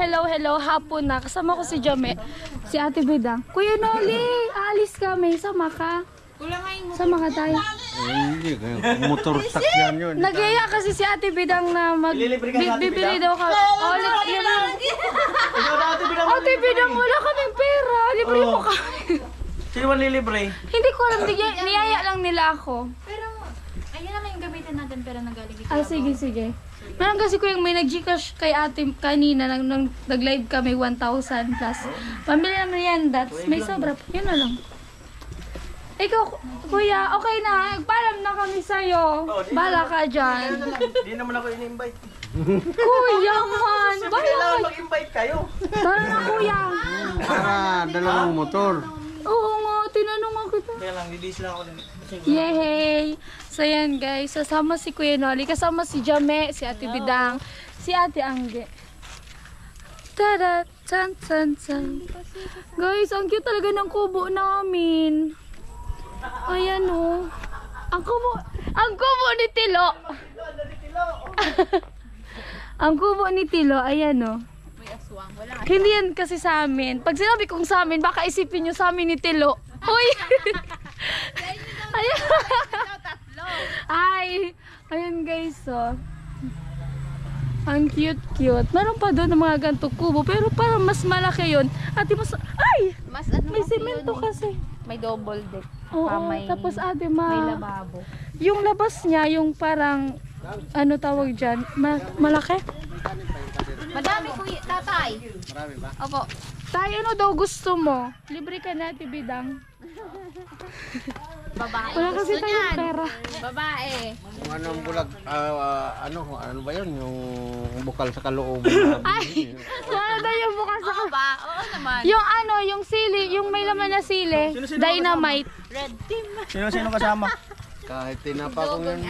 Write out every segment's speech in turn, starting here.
hello, hapon na. Kasama ko si Jame, si Ate Bidang. Kuya Noli, aalis kami. Sama ka. Sama ka tayo. Hindi, motor sakyan yun. Nagyaya kasi si Ate Bidang na bibili daw ka. Ate Bidang, wala kaming pera. Libre mo kami. Sino man lilibre? Hindi ko alam, niyaya lang nila ako. Pero, ayun naman yung gamitin natin pero nagaling dito. Sige. Meron kasi ko yung may nag-Gcash kay ate kanina nang nag-live kami 1,000 plus. Pambili naman yan, that's may sobra. Yun na lang. Ikaw, kuya, okay na. Nagpaalam na kami sa'yo. Bala ka dyan. Hindi naman ako in-invite. Kuya man, bala Kailangan ka. mag-invite kayo. Tara na kuya. Para dalawang motor. Oo nga, tinanong ako kita. Kaya lang, didis lang ako. Yay! So yan guys, kasama si Kuya Noli, kasama si Jame, si Ate Bidang, si Ate Angge. Tada! Chan, chan, chan. Guys, ang cute talaga ng kubo namin. Ayan o. Ang kubo ni Tilo. Ang kubo ni Tilo, ayan o. Hindi yan kasi sa amin. Pag sinabi kong sa amin, baka isipin nyo sa amin ni Tilo. Uy! Ayan. Ay! Ayan guys, oh. Ang cute-cute. Meron pa doon ng mga ganito kubo, pero parang mas malaki yun. Ate, ay! Mas ano May semento kasi. May double deck. Oo, may, tapos ate, may lababo. yung labas niya, yung parang, ano tawag dyan, malaki? Madami kuya, tatay. Marami ba? Opo. Tayo, ano daw gusto mo? Libre ka na, Ate Bidang. Babae. Wala kasi Gusto tayong niyan. pera. Babae. Kung anong bulag, ano ba yun? Yung bukal sa kalooban. Ay! Wala daw yung bukas sa... Oo ba? Oo naman. Yung ano, yung sili, yung may laman na sili, Sino-sino dynamite. Red team. Sino-sino kasama? Kahit tinapa kong yun,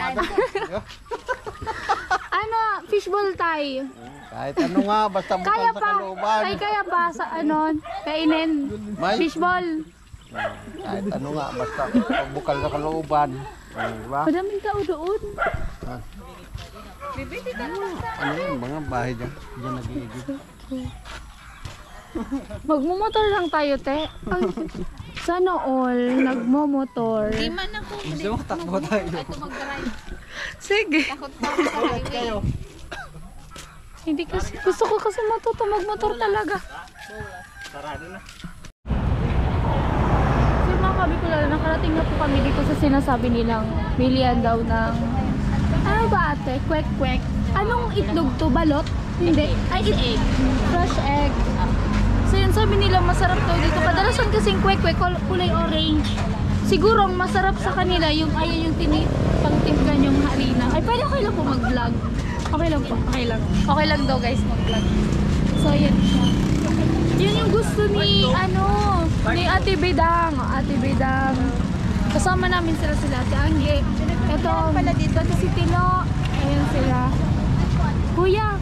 Ano, fishball tayo. kahit ano nga, basta bukal Kaya sa pa, kalooban. kaya pa sa ano, kainin. May? Fishball. Kahit ano nga, basta bukal sa kalooban. Diba? Madaming tao doon. Ano yung mga bahay dyan? Diyan nag-iigit. Magmumotor lang tayo, te. Ay, sana all, nagmumotor. Di man ako. Gusto mo, takbo tayo. Ako mag-drive. Sige. Takot pa ako sa highway. Hindi kasi, gusto ko kasi matuto magmotor talaga. Sarado na. So mga kabikulan, nakarating na po kami dito sa sinasabi nilang bilian daw ng, ano ba ate? Kwek-kwek. Anong itlog to? Balot? Hindi. Ay, egg. Fresh egg. So yun, sabi nila masarap daw dito. Kadalasan kasing kwek-kwek, kulay orange. Siguro ang masarap sa kanila yung ayun yung pangtimplan yung harina. Ay, pwede okay lang po mag-vlog. Okay lang po, okay lang. Okay lang daw guys mag-vlog. So yan siya. Yun yung gusto ni, ni Ate Bidang. Ate Bidang. Kasama namin sila Ate Angge. Ito, dito si Tino. Ayan sila. Kuya,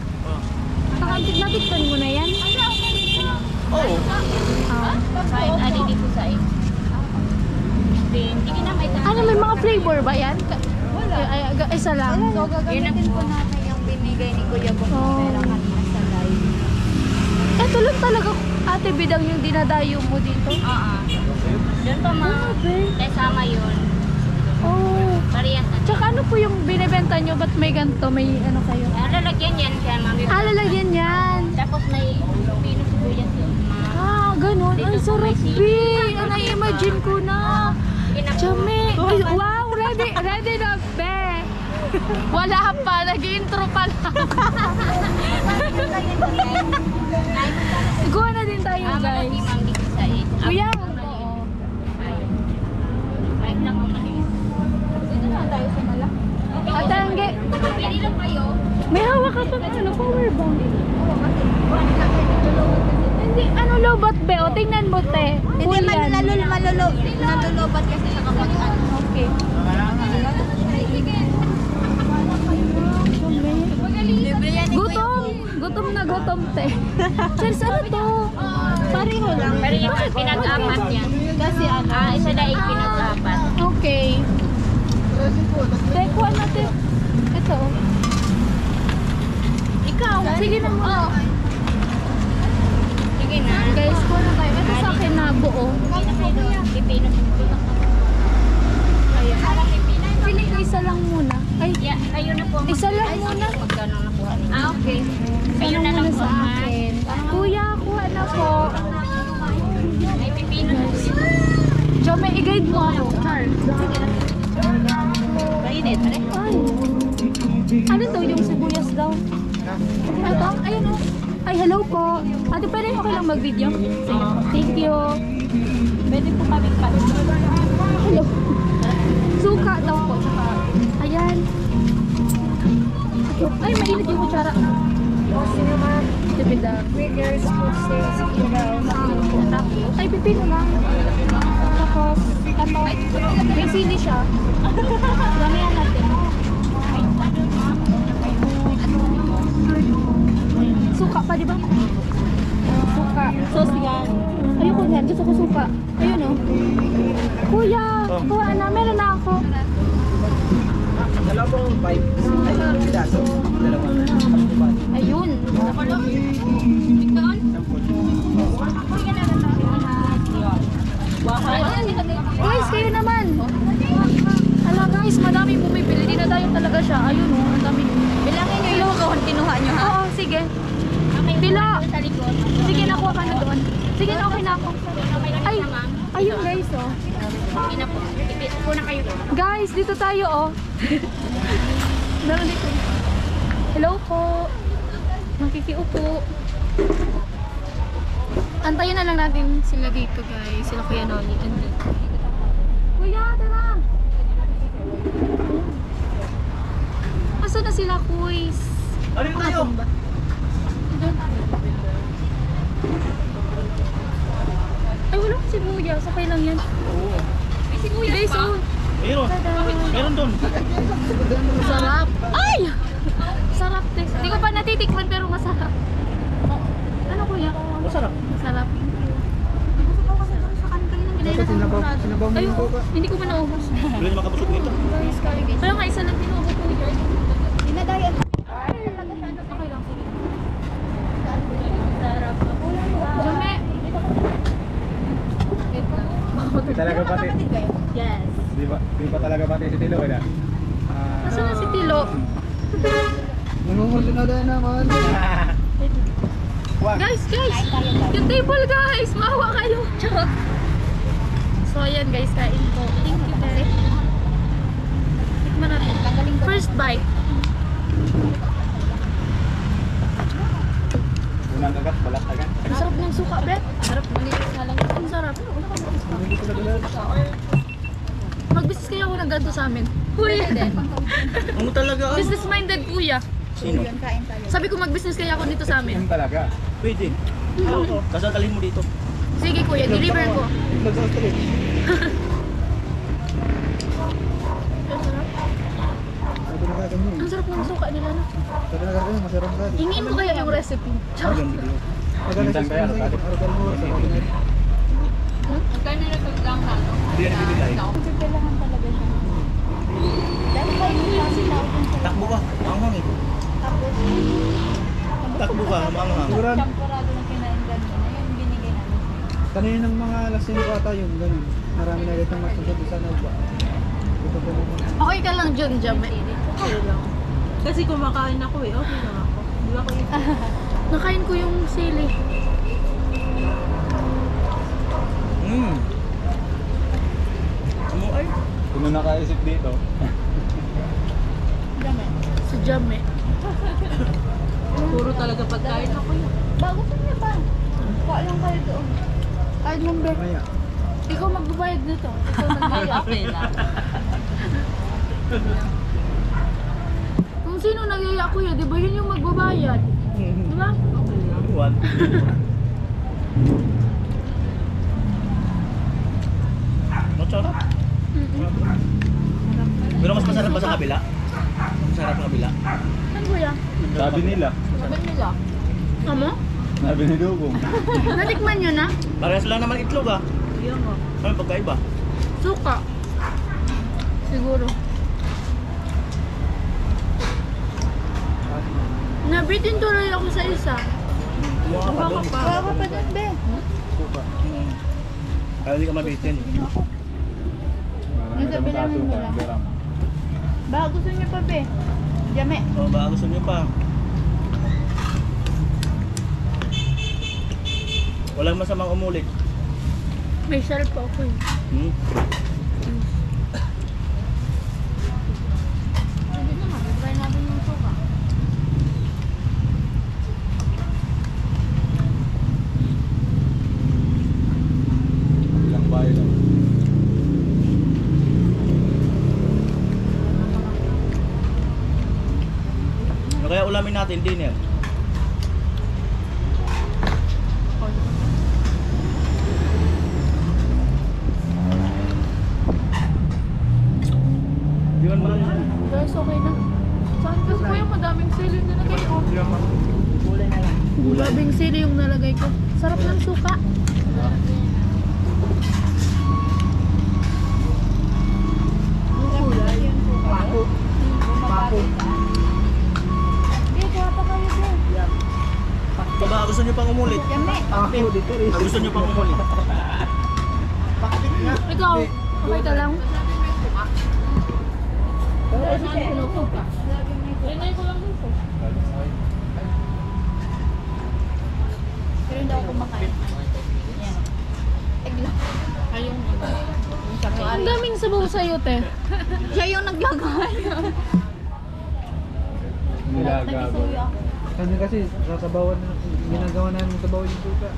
natikpan mo na yan? Oo. Kahit ano dito sa iyo. Hindi ka na may Ano, may mga flavor ba yan? Isa lang. So, gagamitin po natin yung binigay ni Kuya Bong pera kanina sa live. Ito lang talaga, Ate Bidang, yung dinadayo mo dito. Oo. Doon pa kasama yun. Oh. Parehas na. Tsaka ano po yung binibenta nyo? Ba't may ganito? May ano kayo? Lalagyan yan kaya mami. Lalagyan yan. Tapos may pino sibuyas yun. Ganun. Ay, sarap, B. Na-imagine ko na. Chame. Ay, wow, ready na, be. Wala pa, nag-intro pa lang. Gawa na din tayo, guys. Kuya, Live lang ang maliit. Dito na tayo sa malak. Ate Angge, Pili lang kayo. may hawak ka pa power bank. Hindi, lobat be? O, tingnan mo, te. Hindi Full yan. nalulubat kasi sa kapag ano. Okay. Libre yan ni Gutom na gutom, te. Cheers, ano to? Pareho lang. Parehas, pinag-apat yan. Kasi ano? Isa na pinag-apat. Okay. Te, kuha natin. Ito. Ikaw. Sige na mo. na. Guys, kuha na tayo. Ito sa akin na buo. Pipino. Ayan. Pili ko isa lang muna. Ay, Yeah, ayun na po. isa lang muna. Magkano nakuha niyo? Okay. Ayun Ayun na na lang lang po, sa ma'am. akin. Kuya, kuha na po. May pipino na po. Jo, may i-guide mo ako. Char. Mainit, pare. Ay. Ano to? Yung sibuyas daw. Ito? Ayun o. Ay, hello po. Ate, pwede okay lang mag-video? Sige. Thank you. Pwede po kami pa. Hello. Suka daw po. Saka, ayan. Ay, mainit yung kutsara. Tipid ang. Ay, pipino lang. Tapos, ano, may sili siya. Lamihan natin. Suka pa, di ba? Suka. Sauce yan. Ayoko yan. Gusto ko suka. Ayun o. Kuya, kuha na. Meron na ako. Dalawang 5. Daso. Dalawa. Ayun. Guys, kayo naman. Ala guys, madami bumibili. Di na tayo talaga siya. Ayun o. Ang dami. Bilangin niyo yung kahon kinuha niyo ha. Oo, sige. Okay, Pila. sa likod. Sige, nakuha ka na doon. Sige, na okay na ako. Ay, ayun guys oh. Okay na po. Ipo na kayo. Guys, dito tayo oh. Meron dito. Hello po. Makikiupo. Antayin na lang natin sila dito guys. Sila Kuya Noli. Andito. Kuya, tara. Asa na sila, kuys? Ano yung tayo? Ba? Doon. Ay, wala akong sibuyas. Okay lang yan. Oo. May sibuyas Guys, pa. oh. Meron. Meron doon. Sarap. Ay! Sarap, Tess. Hindi ko pa natitikman pero masarap. Ano kuya? Masarap. Masarap. Sinabaw mo Ay, yung coca. hindi ko pa naubos. Wala niyo makabusog nito. Kaya nga, isa lang pinuubos ko yun. Dinadayan. Okay lang, sige. Sarap. Jome! Di talaga pati. Yes. Di ba talaga pati si Tilo na? Nasaan na si Tilo? Nangungulit na dahil naman. Wag. Guys! Yung table guys! Maawa kayo! Charot! So ayan guys, kain po. Thank you guys. Tikman natin. First bite. Unang kagat, balat agad. Ang sarap ng suka, Bet. Sarap. Malinis na lang. Ang sarap. Mag-business kaya ako ng ganito sa amin. Kuya. Ano talaga? Business minded kuya. Sino? Sabi ko mag-business kaya ako dito sa amin. Yan talaga. Pwede. Kasakalin mo dito. Sige kuya, deliver ko. Itlog sa street. Ang sarap ng suka nila na. Sabi na gagawin, masarap ka. Hingin ko kaya yung recipe. Charot. Minsan kaya, Rokado. Magkano na ito lang na? Hindi yan bibigay. Kailangan talaga siya. Dahil kayo yung sila. Takbo ka. Manghang eh. Takbo ka. Manghang. Champurado na kinain ganun. Ayun, binigay namin. Kaninang mga lasing ko ata yun, ganun. Marami na ito masusod sa nagba. Ito po mo. Okay ka lang dyan, Jame. Okay lang. Kasi kumakain ako eh. Okay lang ako. Di ba ko yung... Nakain ko yung sili. Ano ay? Kung nakaisip dito. Si Jame. Puro talaga pagkain ako yun. Bago pa niya pa. Kuha lang kayo doon. Card number. Maya. Ikaw magbabayad nito. Ikaw magbayad. Okay lang. Kung sino nagyaya kuya, di ba yun yung magbabayad? Di ba? What? Masarap. Pero mas masarap ba sa kabila? Masarap sa kabila. Saan kuya? Sabi nila. Sabi nila. Amo? Sabi ni Dugong. Natikman nyo na? Parehas lang naman itlog ah. Yun nga. Ano pagkaiba? Suka. Siguro. Nabitin tuloy ako sa isa. Mukha ka pa. Wala ka pa dun, be. Kaya hindi ka mabitin. Nasa bilangin mo lang. Baka gusto niyo pa, be. Jame. O baka gusto nyo pa. Walang masamang umulit. May shelf pa ako eh. Hmm? Hindi naman, try natin yung suka. Ilang bahay lang. Ano kaya ulamin natin dinner? Di man ba? Guys, okay na. Saan kasi po yung madaming sili yung nalagay ko? Kulay na lang. Madaming sili yung nalagay ko. Sarap ng suka. Pako. Pako. Eh, kuha pa kayo din. O baka gusto nyo pang umulit? Jame. Ako dito rin. Gusto nyo pang umulit? Ikaw, okay ka lang? Pero hindi ako kumakain. Yan. Egg lang. Ang daming sabaw sa'yo, te. Siya yung naglagay. Nilagago. Kami kasi sasabawan na, ginagawa namin sabawan yung suka.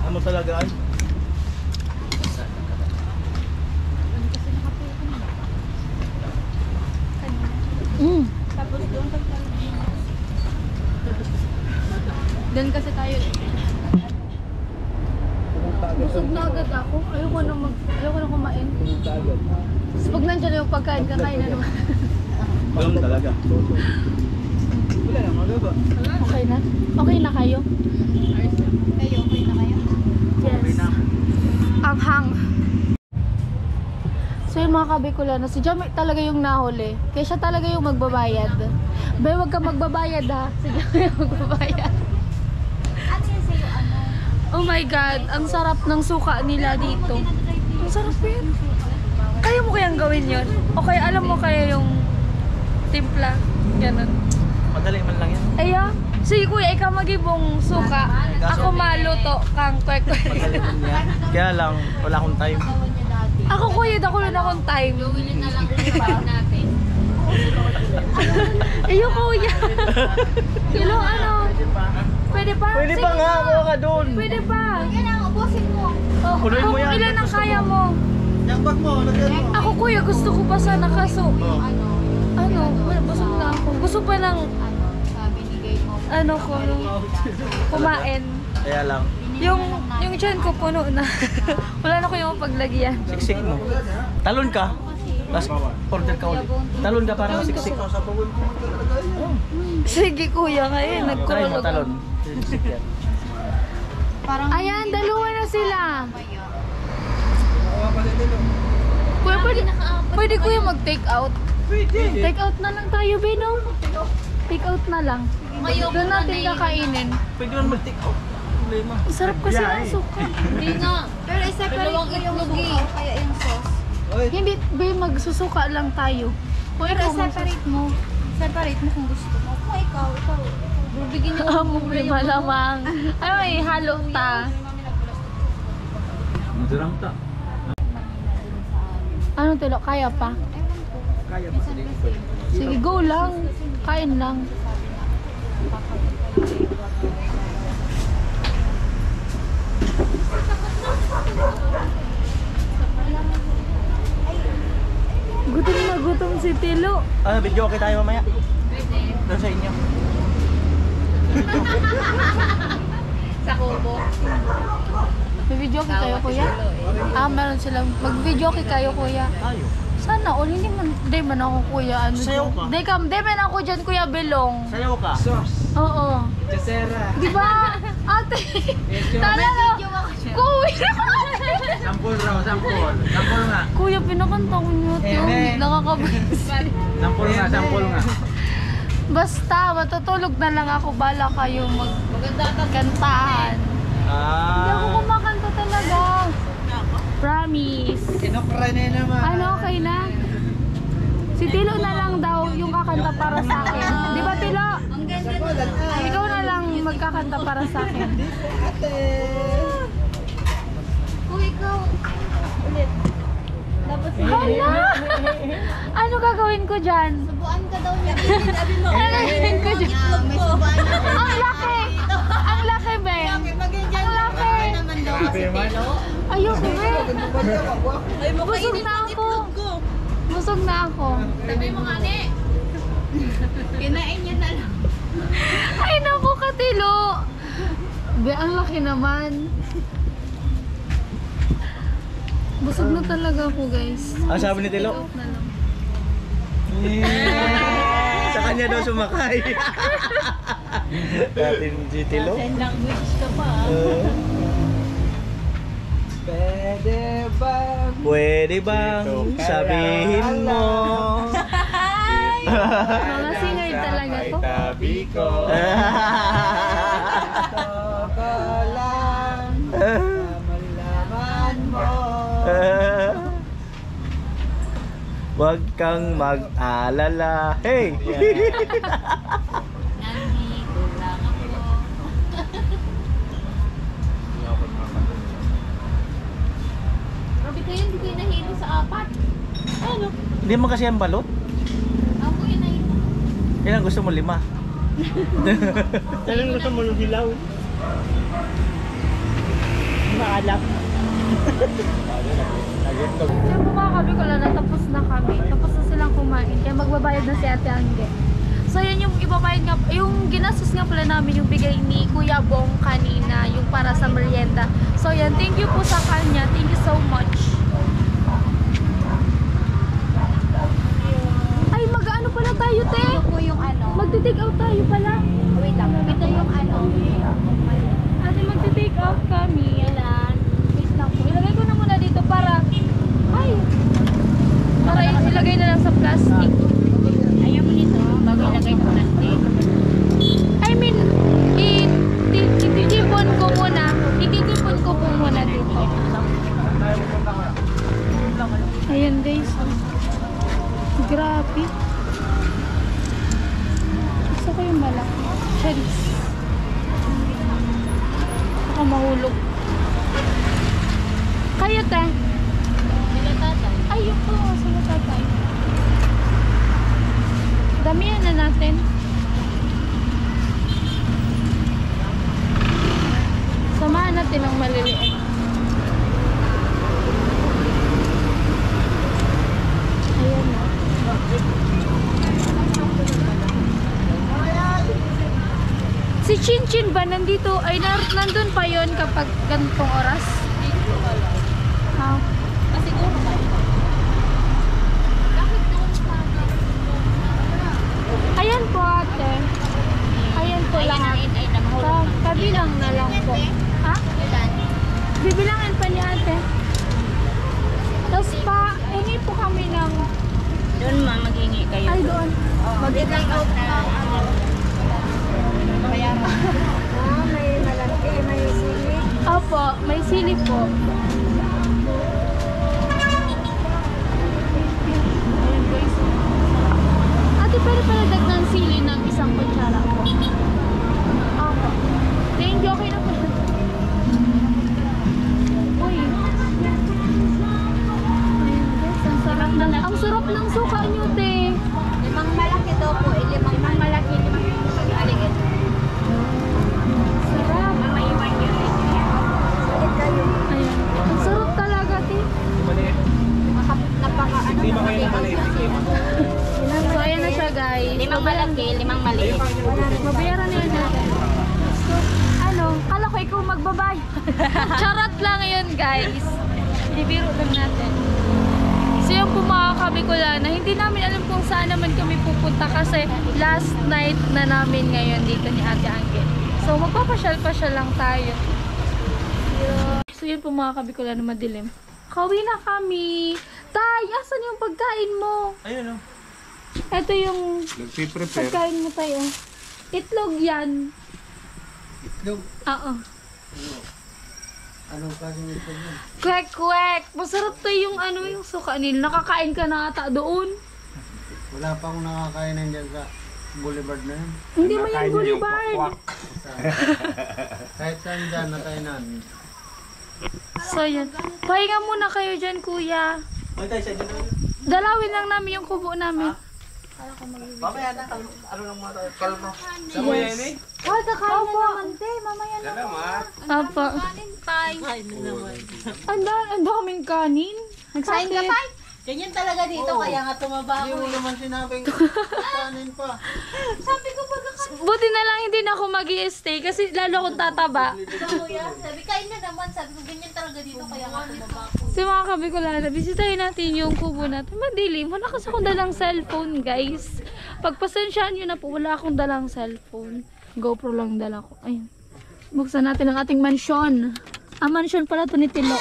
Ano talaga ay? Mm. Tapos doon Doon kasi tayo. Busog na agad ako. Ayoko na kumain. Pumunta agad. Tapos pag nandiyan yung pagkain, kakain na naman. Ganun talaga. Wala na, magaba. Okay na? Okay na kayo? kayo, okay na kayo? Yes. Ang hang. So yung mga kabikulan, si Jame talaga yung nahuli. Kaya siya talaga yung magbabayad. Bay, wag ka magbabayad ha. Si Jame yung magbabayad. Ano yan sa'yo, ano? Oh my God, ang sarap ng suka nila dito. Ang sarap yun. Kaya mo kayang gawin yun? O kaya alam mo kaya yung timpla? Ganun. Madali man lang yan. Ayo, sige kuya, ikaw magibong suka. Ako maluto kang kwek-kwek. Madali man yan. Kaya lang, wala akong time. Ako kuya, dako na akong time. Gawin na lang yung natin. Ayo kuya. Kilo ano? Pwede pa? Pwede Sige pa nga, na. kuha ka doon. Pwede pa. Yan ang ubusin mo. Oh, Punuin mo kung yan. ilan ang kaya mo? Yung bag mo, lagyan mo. Ako kuya, gusto ko pa sana kaso. Ano? Ano? Busog na ako. Gusto pa ng Ano? Sabi ni Gay mo. ano ko, kumain. Kaya lang, Yung tiyan ko puno na. Wala na ko yung paglagyan. siksik mo. Talon ka. Tapos order ka ulit. Talon ka para masiksik. Sige kuya, ngayon Try mo nagkurulog. talon. Siksik yan. Parang Ayan, dalawa na sila. maya. Kuya, pwede kuya mag-take out. Take out na lang tayo, Bino. Take out na lang. Doon natin kakainin. Pwede man mag-take out. Problema. Ang sarap kasi ng suka. Hindi nga. Pero i-separate ko yung suka o kaya yung sauce. Hindi, Be, magsusuka lang tayo. Kuya, Pero kung i-separate mo. Separate mo kung gusto mo. Kung ikaw. Bibigyan niyo Amo, Be, malamang. Ay, halo ta. Madarang ta. Ano tilo, kaya pa? Kaya ba? Sige, go lang. Kain lang. Gutom si Tilo. Video okay tayo mamaya. Doon sa inyo. sa kubo. May video kay kayo, kuya? Meron silang. Mag-video kay kayo, kuya. Tayo. Sana all, hindi man ako, kuya. Ano Sayaw ka. Di man ako dyan, kuya Belong. Sayaw ka. Oo. Jasera. Di ba? Ate, talaga. Kuya. Sampol raw, sampol. Sampol nga. Kuya, pinakanta ko niyo ito. Nakakabas. Sampol nga, sampol nga. Basta, matutulog na lang ako. Bala kayo magkantahan. Hindi ako kumakanta talaga. Promise. Kinokra na naman. Ano, okay na? Si Tilo na lang daw yung kakanta para sa akin. Di ba, Tilo? Ikaw na lang magkakanta para sa akin. Ate. Kung ikaw, ulit. Tapos Hala! Ano gagawin ko dyan? subuan ka daw niya. Sabi mo, Ano gagawin ko dyan? may subuan na. Ang laki! Ang laki, be! Magandyan Ang laki! naman daw kasi Tilo. Ayoko, be! Ay, mo Busog kainin na ang ako. itlog ko. Busog na ako. Sabi mo nga, ne. Kinain niya na lang. Ay, naku, Katilo! Be, ang laki naman. Busog na talaga ako, guys. Ang sabi ni Tilo? Take out na lang. Sa kanya daw sumakay. Datin si Tilo. Sign language ka pa. Pwede bang? Pwede bang sabihin mo? Mga singer talaga to. Tabi ko. Gusto ko lang malaman mo. Huwag kang mag-alala. Hey! Nandito lang ako. Grabe kayo, hindi kayo nahilo sa apat. Ano? Hindi mo kasi ang balot. Ako yun nahilo. Yan ang gusto mo, 5. Yan ang gusto mo yung hilaw. Maalap. Yung kumakabi ko lang, natapos na kami. Tapos na silang kumain. Kaya magbabayad na si Ate Angge. So yan yung ibabayad nga, yung ginastos nga pala namin, yung bigay ni Kuya Bong kanina, yung para sa merienda. So yan, thank you po sa kanya. Thank you so much. Ay, mag-ano pala tayo, te? Ito po yung ano. Magti-take out tayo pala. Wait lang. Ito yung ano. Ate, magti-take out kami. Ilan? Wait lang po. Ilagay ko na muna dito para, ay, para ilagay na lang sa plastic. Ayaw mo nito. Bago ilagay sa plastic. I mean, ititipon ko muna. Ititipon ko po muna dito. Ayan guys. Grabe. Gusto ko yung malaki. Charis. Baka mahulog. Kayo te. Sila tatay. Ayun po. Sila tatay. Damihan na natin. Samahan natin ang maliliit. Ayan na. Si Chinchin ba nandito? Ay, nandun pa yon kapag ganitong oras? Ha? Siguro ba? Bakit doon sa Ayan po ate. Ayan po Ayan ang lahat. inay na mahulog. Kabilang na lang po. Ha? Ilan? Bibilangin pa ni ate. Tapos pa, hingi po kami ng, Doon ma, maghingi kayo. ay doon. Mag-take out na ano. Bayaran. May malaki, may sili. Opo, may sili po. Ayan guys. Ate, pwede pala dagdag sili ng isang kutsara po. Opo. Thank you, okay na po. Uy. Ayan guys, ang sarap ng, ang sarap ng suka nyo, te. 5 malaki daw po. 5 malaki. 5 aligid. Sarap. Mamaiwan niyo. Ayan. Ang sarap talaga, te. Napaka ano. Hindi ba kayo naman So, ayan na siya, guys. 5 malaki, 5 maliit. Mabayaran na yun natin. So, ano, kala ko ikaw magbabay. Charot lang yun, guys. Ibiro lang natin. So, yung pumakabi ko lang na hindi namin alam kung saan naman kami pupunta kasi last night na namin ngayon dito ni Ate Angge. So, magpapasyal-pasyal lang tayo. So, yun pumakabi ko lang na madilim. Kauwi na kami. Tay, asan yung pagkain mo? Ayun, oh. Ito yung Nagpiprepare. pagkain mo tayo. Itlog yan. Itlog. Oo. Anong klaseng itlog mo? Kwek-kwek. Masarap to yung ano, yung suka nila. Nakakain ka na ata doon. Wala pa akong nakakainan dyan sa boulevard na yun. Hindi mo yan boulevard. Kahit saan dyan nakainan. So yan. Pahinga muna kayo dyan, kuya. Ay, tayo sa dyan. Dalawin lang namin yung kubo namin. Mamaya na, ano lang mga tayo. Kalma. Yes. Oh, kakain na naman, te. Mamaya na. Apa. Kanin, tay. Ay, na naman. Ang daming kanin. Nagsain ka, tay? Ganyan talaga dito, kaya nga tumaba Hindi ako. mo naman sinabing kanin pa. Sabi ko ba Buti na lang hindi na ako mag-i-stay kasi lalo akong tataba. Kuya, sabi, kain na naman. Sabi ko, ganyan talaga dito, kaya nga tumaba ako. So mga kabikolana, bisitahin natin yung kubo natin. Madilim. Wala kasi akong dalang cellphone, guys. Pagpasensyaan nyo na po, wala akong dalang cellphone. GoPro lang dala ko. Ayun. Buksan natin ang ating mansyon. Mansyon pala ito ni Tilo.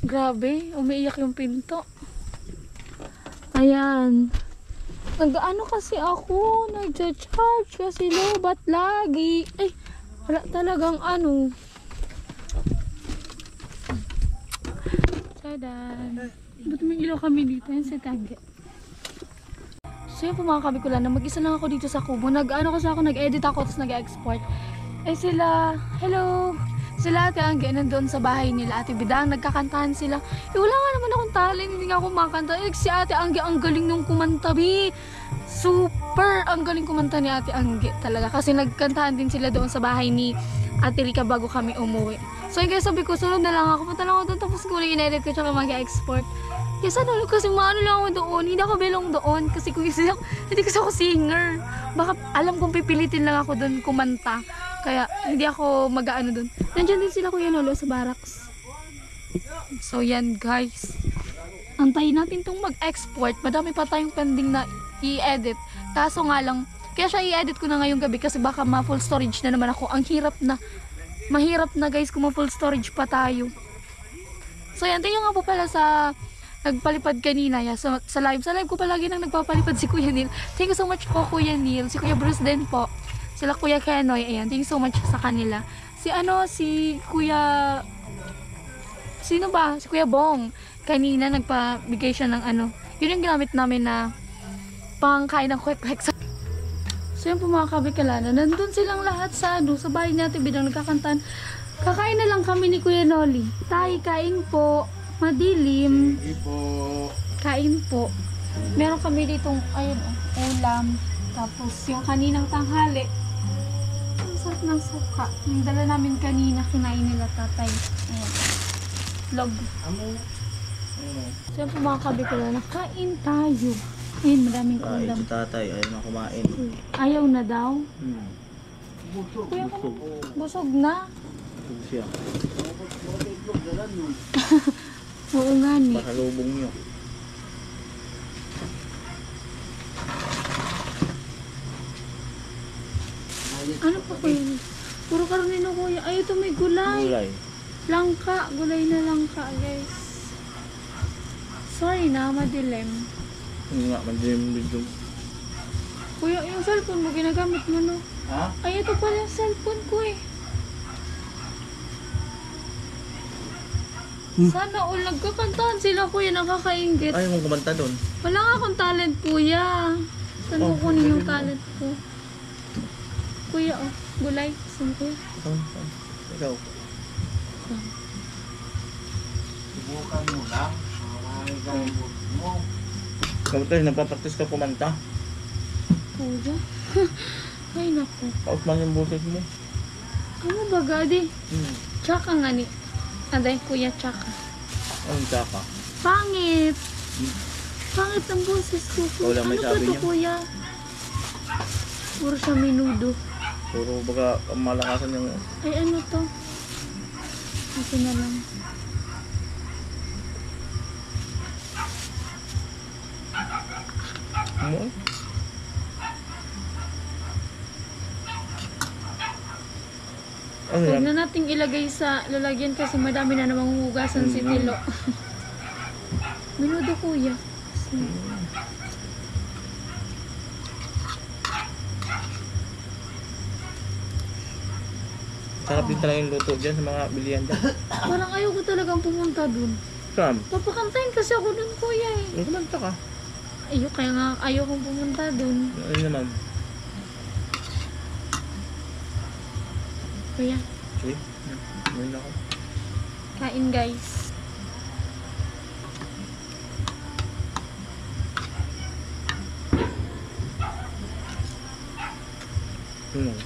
Grabe, umiiyak yung pinto. Ayan. Nag-ano kasi ako, nag-charge kasi lobat lagi. Ay, wala talagang ano. Tadan. Ba't may ilaw kami dito? Yan sa tagge. So yun po mga kabikulan, na mag-isa lang ako dito sa kubo. Nag-ano kasi ako, nag-edit ako, tapos nag-export. Eh sila, hello! Sila ate Angge, nandun sa bahay nila, ate Bidang, nagkakantahan sila. Eh wala nga naman akong talent, hindi nga ako makanta. Eh si ate Angge, ang galing nung kumanta, bi. Super! Ang galing kumanta ni ate Angge talaga. Kasi nagkantahan din sila doon sa bahay ni ate Rika bago kami umuwi. So yun guys, sabi ko, sunod na lang ako. Punta lang ako doon, tapos ko na in-edit ko, tsaka mag-export. Yes, ano, kasi maano lang ako doon. Hindi ako belong doon kasi kung hindi kasi ako singer. Baka alam kong pipilitin lang ako doon kumanta. Kaya hindi ako mag-aano doon. Nandiyan din sila Kuya Lolo sa barracks. So yan guys. Antayin natin tong mag-export. Madami pa tayong pending na i-edit. Kaso nga lang, kaya siya i-edit ko na ngayong gabi kasi baka ma-full storage na naman ako. Ang hirap na. Mahirap na guys kung ma-full storage pa tayo. So yan, tingnan nga po pala sa nagpalipad kanina ya sa live. Sa live ko palagi nang nagpapalipad si Kuya Neil. Thank you so much po Kuya Neil. Si Kuya Bruce din po. Sila Kuya Kenoy. Ayan, thank you so much sa kanila. Si Kuya... Sino ba? Si Kuya Bong. Kanina nagpabigay siya ng ano. Yun yung ginamit namin na pangkain ng kwek-kwek. So yun po mga kabikalana. Nandun silang lahat sa bahay natin Bidang nagkakantan. Kakain na lang kami ni Kuya Noli. Tay, kain po. Madilim. Hindi po. Kain po. Meron kami ditong, ayun, ulam. Tapos yung kaninang tanghali. Ang sarap ng suka. Yung dala namin kanina, kinain nila tatay. Ayan. Log. So yun po mga kabikalana. Kain tayo. Ayun, maraming Ay, ulam. ito tatay, ayaw na kumain. Ayaw na daw. Busog. Kuya, busog na. Busog siya. Oo nga ni. Pasalubong nyo. Ano pa kuya? Puro karnino kuya. Ay, ito may gulay. Gulay. Langka. Gulay na langka, guys. Sorry na, madilim. Hindi nga, mandilim-dilim. Kuya, yung cellphone mo, ginagamit mo, no? Ha? Ay, ito pala yung cellphone ko, eh. Sana all nagkakantahan sila, kuya, nakakaingit. Ayaw mong kumanta doon. Wala nga akong talent, kuya. Saan ko kunin yung talent ko? Kuya, oh, gulay. Saan kuya? Ikaw. Subukan mo lang. Maraming gamot mo. Ikaw tayo, nagpapraktis ka kumanta. Kuya? Ay, naku. Paus man yung boses mo. Ano ba, gadi? Tsaka nga ni. Aday, kuya, tsaka. Anong tsaka? Pangit! Pangit ang boses ko. Ikaw lang may Ano ba sabi ito, niya. kuya? Puro siya minudo. Puro baga malakasan yung... Ay, ano to? Ito na lang. Ano? Ano Huwag yan? na nating ilagay sa lalagyan kasi madami na namang hugasan si Tilo. Minudo kuya. Sarap din talaga yung luto dyan sa mga bilihan dyan. Parang ayoko talagang pumunta dun. Saan? Papakantayin kasi ako dun kuya eh. Ano kumanta ka? Kaya nga ayokong pumunta dun. Ano naman? Kuya, Sige. Ngayon ako. kain guys.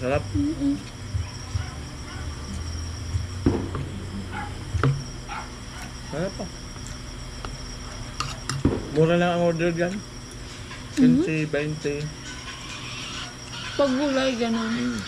Sarap. Sarap pa. Mura lang ang order dyan. 20, 20. Pag gulay, ganun.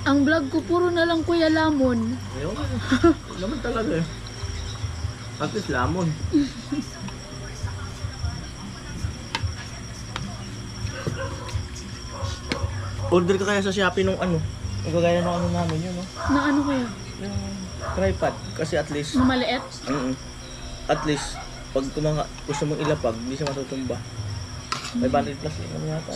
Ang vlog ko puro na lang Kuya Lamon. Ayun. Naman talaga eh. At least lamon. Order ka kaya sa Shopee nung ano? Yung kagaya ng ano namin yun, no? Na ano kaya? Yung tripod. Kasi at least, Na maliit? at least, pag gusto mong ilapag, hindi siya matutumba. 500 plus lang ano yata.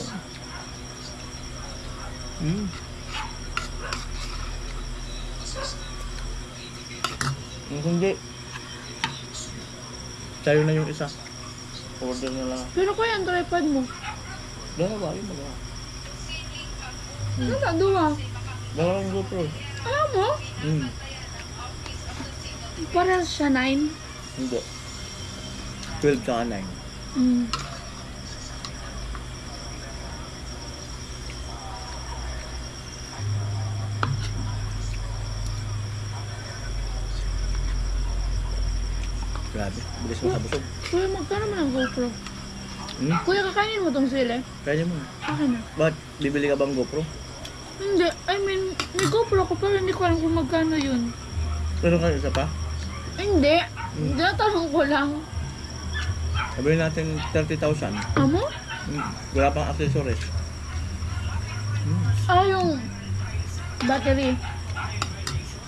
Hindi. Sayo na yung isa. Order na lang. Pero kuya, ang tripod mo. Dalawa ba? Yung magawa. Ano na, duwa? Dalawang GoPro. Alam mo? Parehas siya 9. Hindi. 12 tsaka 9. Grabe. Bilis mo sa busog. Kuya, magkano man ang GoPro? Kuya, kakainin mo tong sili? Kaya mo. Okay na. Ba't? Bibili ka bang GoPro? Hindi, I mean, may GoPro ko pero hindi ko alam kung magkano yun. Meron ka isa pa? Hindi. Tinatanong ko lang. Sabihin natin 30,000. Amo? Wala pang accessories. Yung battery.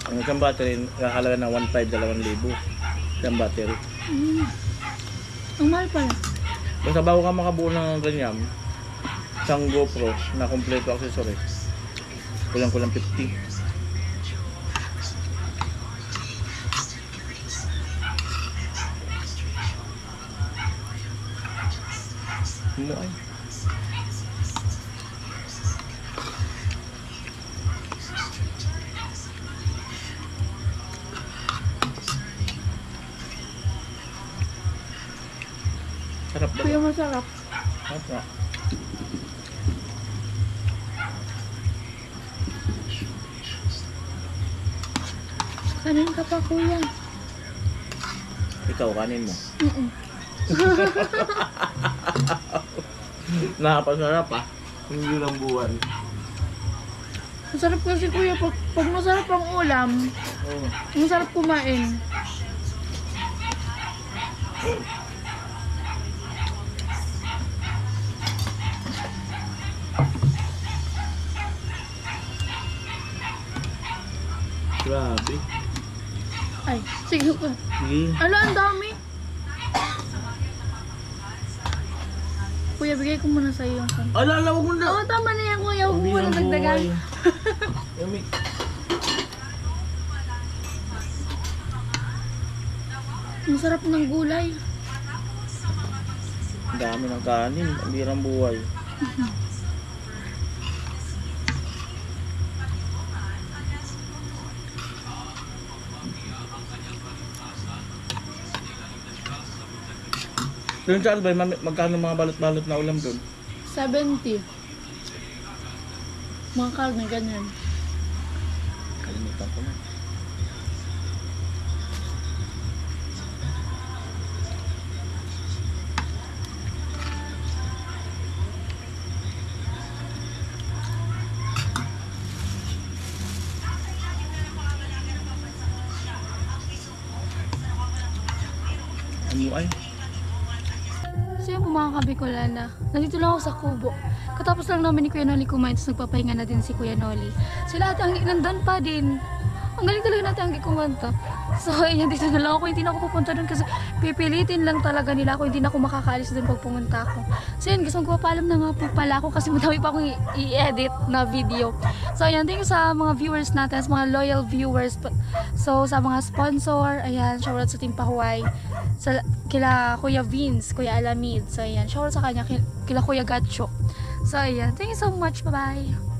Ang isang battery, kakalaga ng 1,500, 2,000. Isang battery. Ang mahal pala. Basta bago ka makabuo ng ganyan, isang GoPro na kompleto accessories, kulang-kulang 50. Mo ay. Sarap ba? Kuya, masarap. Sarap nga. Kanin ka pa, kuya. Ikaw, kanin mo. Mm-mm. Nakapasarap ah. Hindi lang buwan. Masarap kasi kuya, pag masarap ang ulam, masarap kumain. Grabe. Ay, sige ko. Sige. Ano, ang dami. Kuya, bigay ko muna sa iyo yung kan. Ala, wag mo na. Oo, tama na yan kuya. Huwag mo muna dagdagan. Yummy. Ang sarap ng gulay. Ang dami ng kanin. Ang birang buhay. Doon sa Albay, magkano mga balot-balot na ulam doon? 70. Mga karne, ganyan. Kalimutan ko na. MUI. So yun po mga kabikolana, nandito lang ako sa Kubo. Katapos lang namin ni Kuya Noli kumain, tapos nagpapahinga na din si Kuya Noli. Sila Ate Anggi nandun pa din. Ang galing talaga natin Anggi kumanta. So ayan, dito na lang ako, hindi na ako pupunta dun kasi pipilitin lang talaga nila ako, hindi na ako makakaalis dun pag pumunta ako. So yun, gusto ko paalam na nga po pala ako kasi madami pa akong i-edit na video. So ayan, thank you sa mga viewers natin, sa mga loyal viewers. So sa mga sponsor, ayan, shoutout sa Team Pahuay, sa kila Kuya Vince, Kuya Alamid. So ayan, shoutout sa kanya, kila Kuya Gatcho. So ayan, thank you so much, bye bye.